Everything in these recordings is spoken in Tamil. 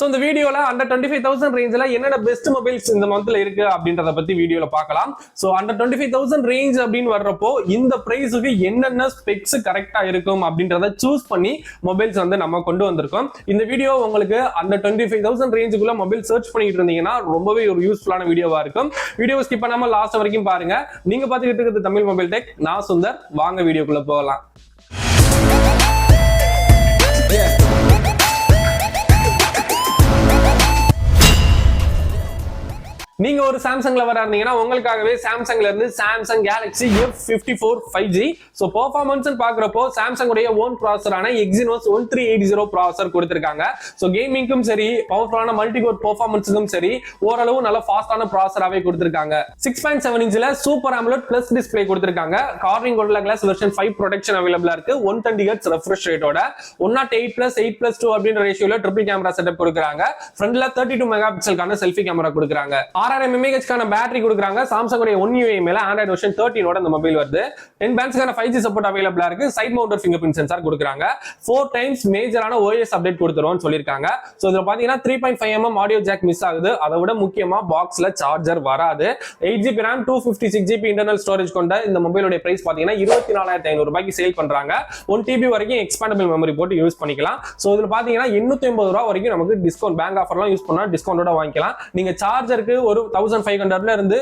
So இந்த வீடியோல அண்டர் 25,000 ரேஞ்சில் என்னென்ன பெஸ்ட் மொபைல்ஸ் இந்த மந்த்ல இருக்கு அப்படின்றத பத்தி வீடியோல பார்க்கலாம். ஸோ அண்டர் 25,000 ரேஞ்ச் அப்படின்னு வர்றப்போ இந்த பிரைஸுக்கு என்னென்ன ஸ்பெக்ஸ் கரெக்டா இருக்கும் அப்படின்றத சூஸ் பண்ணி மொபைல்ஸ் வந்து நம்ம கொண்டு வந்திருக்கோம். இந்த வீடியோ உங்களுக்கு அண்டர் 25,000 ரேஞ்சுக்குள்ள மொபைல் சர்ச் பண்ணிட்டு இருந்தீங்கன்னா ரொம்பவே ஒரு யூஸ்ஃபுல்லான வீடியோவா இருக்கும். வீடியோ ஸ்கிப் பண்ணாம லாஸ்ட் வரைக்கும் பாருங்க. நீங்க பாத்துக்கிட்டு இருக்கிறது தமிழ் மொபைல் டெக். நான் சுந்தர். வாங்க வீடியோக்குள்ள போகலாம். நீங்க ஒரு சாம்சங் லவரா இருந்தீங்கன்னா உங்களுக்காகவே சாம்சங்ல இருந்து Samsung Galaxy F54 5G so performance பாக்குறப்போ சாம்சங் உடைய ஓன் ப்ராசஸரான Exynos 1380 ப்ராசஸர் கொடுத்திருக்காங்க. சோ கேமிங்க்கும் சரி, பவர்ஃபுல்லான மல்டி கோர் பெர்ஃபார்மன்ஸ்க்கும் சரி, ஓரளவு நல்ல ஃபாஸ்டான ப்ராசஸராவே கொடுத்திருக்காங்க. 6.7 இன்ச்ல சூப்பர் AMOLED பிளஸ் டிஸ்ப்ளே கொடுத்திருக்காங்க. கார்னிங் கோரில்லா கிளாஸ் வெர்ஷன் 5 ப்ரொடெக்ஷன் அவைலபிளா இருக்கு. 120 Hz ரெஃப்ரெஷ் ரேட்டோட 108+8+2 அப்படின்ற ரேஷியோல ட்ரிபிள் கேமரா செட்டப் கொடுக்குறாங்க. ஃப்ரண்ட்ல 32 மெகா பிக்சலுக்கான செல்ஃபி கேமரா கொடுக்குறாங்க. 6000 mAh பேட்டரி கொடுக்குறாங்க. சாம்சங் உடைய 1 UI மேல ஆண்ட்ராய்டு வெர்ஷன் 13 ஓட இந்த மொபைல் வருது. 10 பேண்ட்ஸ்க்கான 5G சப்போர்ட் அவைலபிளா இருக்கு. Side mounted finger print sensor கொடுக்குறாங்க. 4 டைம்ஸ் மேஜரான OS அப்டேட் கொடுத்துருவோம்னு சொல்லிருக்காங்க. சோ இதுல பாத்தீங்கன்னா 3.5mm ஆடியோ ஜாக் மிஸ் ஆகுது. அதை விட முக்கியமா பாக்ஸ்ல சார்ஜர் வராது. 8GB RAM 256GB internal storage கொண்ட இந்த மொபைலோட பிரைஸ் பாத்தீங்கன்னா 24,500 ரூபாய்க்கு சேல் பண்றாங்க. 1TB வரைக்கும் எக்ஸ்பாண்டபிள் மெமரி போட்டு யூஸ் பண்ணிக்கலாம். சோ இதுல பாத்தீங்கன்னா 850 ரூபாய் வரைக்கும் நமக்கு டிஸ்கவுண்ட் பேங்க் ஆஃபர்லாம் யூஸ் பண்ணா டிஸ்கவுண்டோட வாங்கிக்கலாம். நீங்க சார்ஜருக்கு ஒரு 1500ல இருந்து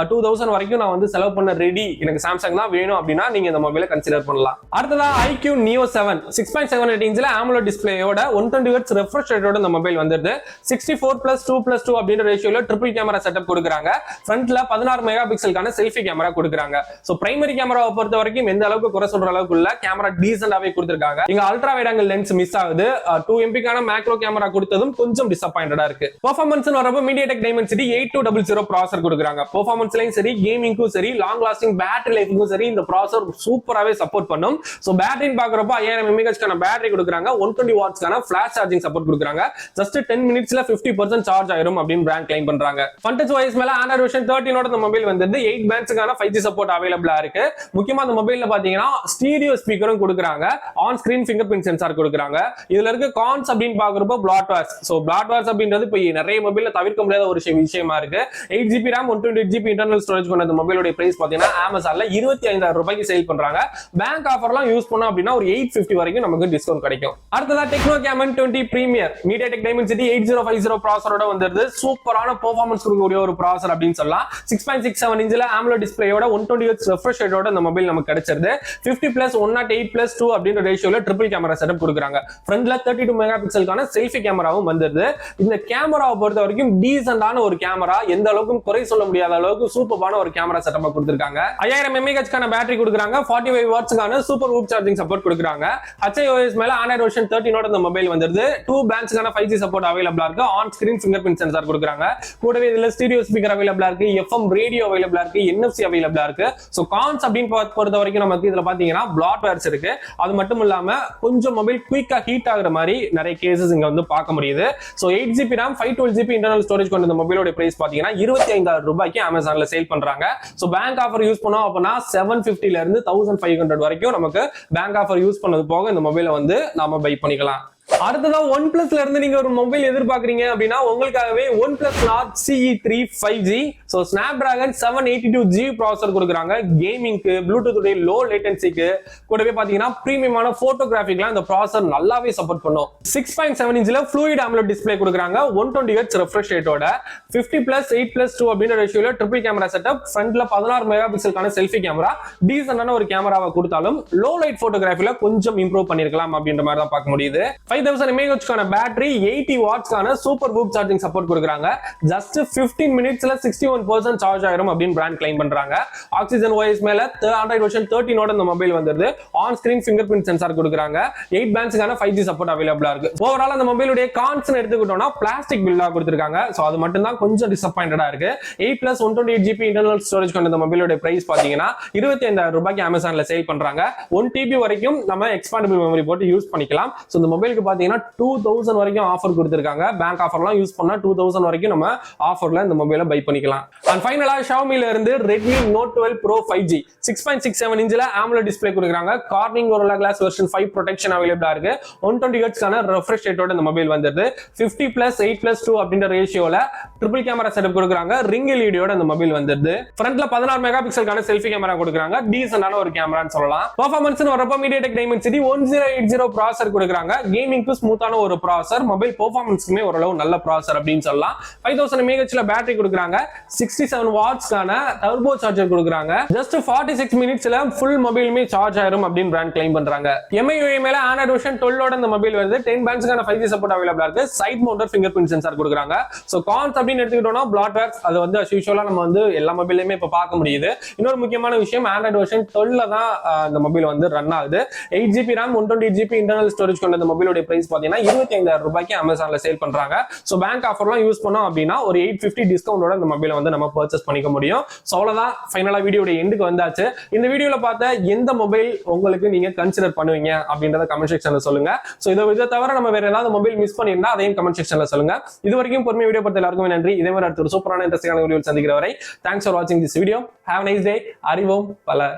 2000 வரைக்கும் நான் வந்து செலவு பண்ண ரெடி, எனக்கு சாம்சங் தான் வேணும் அப்படின்னா நீங்க இந்த மொபைலை கன்சிடர் பண்ணலாம். அடுத்ததா iQ Neo 7 6.78 இன்ச்ல AMOLED டிஸ்ப்ளேயோட 120 Hz ரெஃப்ரெஷ் ரேட்டோட இந்த மொபைல் வந்துருது. 64+2+2 அப்படின்ற ரேஷியோல ட்ரிபிள் கேமரா செட்டப் கொடுக்குறாங்க. ஃப்ரண்ட்ல 16 மெகா பிக்சலுக்கான செல்ஃபி கேமரா கொடுக்குறாங்க. சோ பிரைமரி கேமராவை பொறுத்த வரைக்கும் எந்த அளவுக்கு குறை சொல்ற அளவுக்கு இல்ல, கேமரா டீசென்டாவே கொடுத்திருக்காங்க. இங்க ultra wide angle lens miss ஆகுது. 2MP மேக்ரோ கேமரா கொடுத்ததும் கொஞ்சம் டிசப்பாயிண்டடா இருக்கு. பெர்ஃபார்மன்ஸ் வரப்போ MediaTek Dimensity 8200 ப்ராசஸர் கொடுக்குறாங்க. பெர்ஃபார்மன்ஸ்லயும் சரி, கேமிங்க்கும் சரி, லாங் லாஸ்டிங் பேட்டரி லைஃப்க்கும் சரி இந்த ப்ராசஸர் சூப்பராவே சப்போர்ட் பண்ணும். சோ பேட்டரின்னு பாக்குறப்போ 5000 mAh பேட்டரி கொடுக்குறாங்க. 120 வாட்ஸ்க்கான ஃபிளாஷ் சார்ஜிங் சப்போர்ட் கொடுக்குறாங்க. ஜஸ்ட் 10 மினிட்ஸ்ல 50% சார்ஜ் ஆயிரும் அப்படின்னு பிராண்ட் கிளைம் பண்றாங்க. ஃபன்டச் வாய்ஸ் மேல ஆண்ட்ராய்டு வெர்ஷன் 13 ஓட இந்த மொபைல் வந்து 8 பேண்ட்ஸ்க்கான 5G சப்போர்ட் அவைலபிளா இருக்கு. முக்கியமா இந்த மொபைல்ல பாத்தீங்கன்னா ஸ்டீரியோ ஸ்பீக்கரும் கொடுக்குறாங்க. On screen finger print sensor கொடுக்குறாங்க. இதுல இருக்க கான்ஸ் அப்படின்னு பாக்குறப்போ பிளாட்வேர்ஸ். சோ பிளாட்வேர்ஸ் அப்படின்றது இப்போ நிறைய மொபைல்ல தவிர்க்க முடியாத ஒரு விஷயமா இருக்கு. 8GB RAM 128GB internal storage கொண்ட இந்த மொபைலோட பிரைஸ் பாத்தீங்கன்னா Amazonல 25,000 ரூபாய்க்கு சேல் பண்றாங்க. பேங்க் ஆஃபர்லாம் யூஸ் பண்ணோம் அப்படின்னா ஒரு 850 வரைக்கும் நமக்கு டிஸ்கவுண்ட் கிடைக்கும். அடுத்ததா டெக்னோ கேமன் 20 பிரீமியர் MediaTek Dimensity 8050 ப்ராசஸரோட வந்துருது. சூப்பரான பெர்ஃபார்மன்ஸ் கொடுக்கக்கூடிய ஒரு ப்ராசஸர் அப்படின்னு சொல்லலாம். 6.67 இன்ச்ல AMOLED டிஸ்ப்ளேயோட 120 Hz ரெஃப்ரெஷ் ரேட்டோட இந்த மொபைல் நமக்கு கிடைச்சிருது. 50+108+2 அப்படின்ற ரேஷியோல ட்ரிபிள் கேமரா செட்டப் கொடுக்குறாங்க. ஃப்ரண்ட்ல 32 மெகா பிக்சலுக்கான செல்ஃபி கேமராவும் வந்துருது. இந்த கேமராவை பொறுத்த வரைக்கும் டீசென்டான ஒரு கேமரா, எந்த அளவுக்கு குறை சொல்ல முடியாத அளவுக்கு சூப்பரான ஒரு கேமரா செட்டப் கொடுத்திருக்காங்க. 5000 mAh பேட்டரி கொடுக்குறாங்க. 45 வாட்ஸ்க்கான சூப்பர் வூப் சார்ஜிங் சப்போர்ட் கொடுக்குறாங்க. HiOS மேல ஆண்ட்ராய்டு வெர்ஷன் 13 ஓட இந்த மொபைல் வந்துருது. 2 பேண்ட்ஸ்க்கான 5G சப்போர்ட் அவைலபிளா இருக்கு. On screen finger print sensor கொடுக்குறாங்க. கூடவே இதுல ஸ்டீரியோ ஸ்பீக்கர் அவைலபிளா இருக்கு. FM ரேடியோ அவைலபிளா இருக்கு. NFC அவைலபிளா இருக்கு. சோ கான்ஸ் அப்படின்னு பொறுத்த வரைக்கும் நமக்கு இதுல பாத்தீங்கன்னா பிளாட்வேர்ஸ் இருக்கு. அது மட்டும் இல்லாம கொஞ்சம் மொபைல் குயிக்கா ஹீட் ஆகுற மாதிரி நிறைய கேசஸ் இங்க வந்து பார்க்க முடியுது. So 8GB RAM 512GB internal storage கொண்ட இந்த மொபைலோட பிரைஸ் பாத்தீங்கன்னா 25,000 ரூபாய்க்கு Amazonல சேல் பண்றாங்க. சோ பேங்க் ஆஃபர் யூஸ் பண்ணோம் அப்படின்னா 750ல இருந்து 1500 வரைக்கும் நமக்கு பேங்க் ஆஃபர் யூஸ் பண்ணது போக இந்த மொபைலை வந்து நாம பை பண்ணிக்கலாம். அடுத்ததா OnePlusல இருந்து நீங்க ஒரு மொபைல் எதிர்பார்க்கறீங்க அப்படின்னா உங்களுக்காகவே OnePlus Nord CE3 5G so Snapdragon 782G processor கொடுக்குறாங்க. கேமிங்க்கு, ப்ளூடூத் உடைய லோ லேட்டன்சிக்கு, கூடவே பாத்தீங்கன்னா பிரீமியமான போட்டோகிராஃபிக்லாம் இந்த ப்ராசஸர் நல்லாவே சப்போர்ட் பண்ணும். 6.7 இன்ச்ல Fluid AMOLED டிஸ்ப்ளே கொடுக்குறாங்க. 120 Hz ரெஃப்ரெஷ் ரேட்டோட 50+8+2 அப்படின்ற ரேஷியோல ட்ரிபிள் கேமரா செட்டப். ஃப்ரண்ட்ல 16 மெகா பிக்சலுக்கான செல்ஃபி கேமரா. டீசென்டான ஒரு கேமராவை கொடுத்தாலும் லோ லைட் போட்டோகிராஃபில கொஞ்சம் இம்ப்ரூவ் பண்ணிருக்கலாம் அப்படின்ற மாதிரி தான் பார்க்க முடியுது. 5000 mAh பேட்டரி, 80 வாட்ஸ்க்கான சூப்பர் வூப் சார்ஜிங் சப்போர்ட் கொடுக்குறாங்க. ஜஸ்ட் 15 மினிட்ஸ்ல 61% சார்ஜ் ஆயிரும் அப்படின்னு பிராண்ட் கிளைம் பண்றாங்க. ஆக்சிஜன் OS மேல ஆண்ட்ராய்டு வெர்ஷன் 13 ஓட இந்த மொபைல் வந்துருது. On screen finger print sensor கொடுக்குறாங்க. 8 பேண்ட்ஸ்க்கான 5G சப்போர்ட் அவைலபிளா இருக்கு. ஓவரால் அந்த மொபைலுடைய கான்ஸ் எடுத்துக்கிட்டோம்னா பிளாஸ்டிக் பில்டா கொடுத்திருக்காங்க. சோ அது மட்டும் தான் கொஞ்சம் டிசப்பாயிண்டடா இருக்கு. 8+128GB இன்டர்னல் ஸ்டோரேஜ் கொண்ட இந்த மொபைலோட பிரைஸ் பாத்தீங்கன்னா 25,000 ரூபாய்க்கு Amazonல சேல் பண்றாங்க. 1TB வரைக்கும் நம்ம எக்ஸ்பாண்டபிள் மெமரி போட்டு யூஸ் பண்ணிக்கலாம். சோ இந்த மொபைலுக்கு பாத்தீங்கன்னா 2000 வரைக்கும் ஆஃபர் கொடுத்திருக்காங்க. பேங்க் ஆஃபர்லாம் யூஸ் பண்ணா 2000 வரைக்கும் நம்ம ஆஃபர்ல இந்த மொபைலை பை பண்ணிக்கலாம். அண்ட் ஃபைனலா Xiaomiல இருந்து Redmi Note 12 Pro 5G 6.67 இன்ச்ல AMOLED display கொடுக்குறாங்க. Corning Gorilla Glass version 5 protection அவைலபிளா இருக்கு. 120 Hz கான ரெஃப்ரெஷ் ரேட்டோட இந்த மொபைல் வந்துருது. 50+8+2 அப்படின்ற ரேஷியோல ட்ரிபிள் கேமரா செட்டப் கொடுக்குறாங்க. ரிங் எல்இடியோட இந்த மொபைல் வந்துருது. ஃப்ரண்ட்ல 16 மெகா பிக்சலுக்கான செல்ஃபி கேமரா கொடுக்குறாங்க. டீசென்டான ஒரு கேமரான்னு சொல்லலாம். பெர்ஃபார்மன்ஸ் வரப்ப MediaTek Dimensity 1080 ப்ராசர் கொடுக்குறாங்க. கேமிங்க்கு ஸ்மூத்தான ஒரு ப்ராசர். மொபைல் பெர்ஃபார்மன்ஸ்க்குமே ஓரளவு நல்ல ப்ராசர் அப்படின்னு சொல்லலாம். 5000 mAhல பேட்டரி கொடுக்குறாங்க. 67 வாட்ஸ்க்கான டர்போ சார்ஜர் கொடுக்குறாங்க. ஜஸ்ட் 46 மினிட்ஸ்ல ஃபுல் மொபைலுமே சார்ஜ் ஆயிரும் அப்படின்னு பிராண்ட் கிளைம் பண்றாங்க. MIUI மேல Android வெர்ஷன் 12 ஓட இந்த மொபைல் வருது. 10 பேண்ட்ஸ்க்கான 5G சப்போர்ட் அவைலபிளா இருக்கு. Side mounted finger print sensor கொடுக்குறாங்க. சோ கான்ஸ் அப்படின்னு எடுத்துக்கிட்டோம்னா பிளாட்வேர்ஸ் அது வந்து as usual நம்ம வந்து எல்லா மொபைல்லையுமே இப்ப பார்க்க முடியுது. இன்னொரு முக்கியமான விஷயம் Android வெர்ஷன் 12ல தான் இந்த மொபைல் வந்து ரன் ஆகுது. 8GB RAM 128GB internal storage கொண்ட இந்த மொபைலோட பிரைஸ் பாத்தீங்கன்னா 25000 ரூபாய்க்கு Amazonல சேல் பண்றாங்க. சோ பேங்க் ஆஃபர்லாம் யூஸ் பண்ணோம் அப்படின்னா ஒரு 850 டிஸ்கவுண்டோட இந்த மொபைலை வந்து நம்ம பர்ச்சேஸ் பண்ணிக்க முடியும். சோ அவ்வளவுதான், ஃபைனலா வீடியோட எண்டுக்கு வந்தாச்சு. இந்த வீடியோல பார்த்த எந்த மொபைல் உங்களுக்கு நீங்க கன்சிடர் பண்ணுவீங்க அப்படின்றத கமெண்ட் செக்ஷன்ல சொல்லுங்க. சோ இதை தவிர நம்ம வேற ஏதாவது மொபைல் மிஸ் பண்ணிருந்தா அதையும் கமெண்ட் செக்ஷன்ல சொல்லுங்க. இது வரைக்கும் பொறுமையா வீடியோ பார்த்த எல்லாருக்கும் நன்றி. இதே மாதிரி அடுத்த ஒரு சூப்பரான இன்ட்ரெஸ்டிங்கான வீடியோ சந்திக்கிற வரை தேங்க்ஸ் ஃபார் வாட்சிங் this video. Have a nice day. அறிவோம் பல.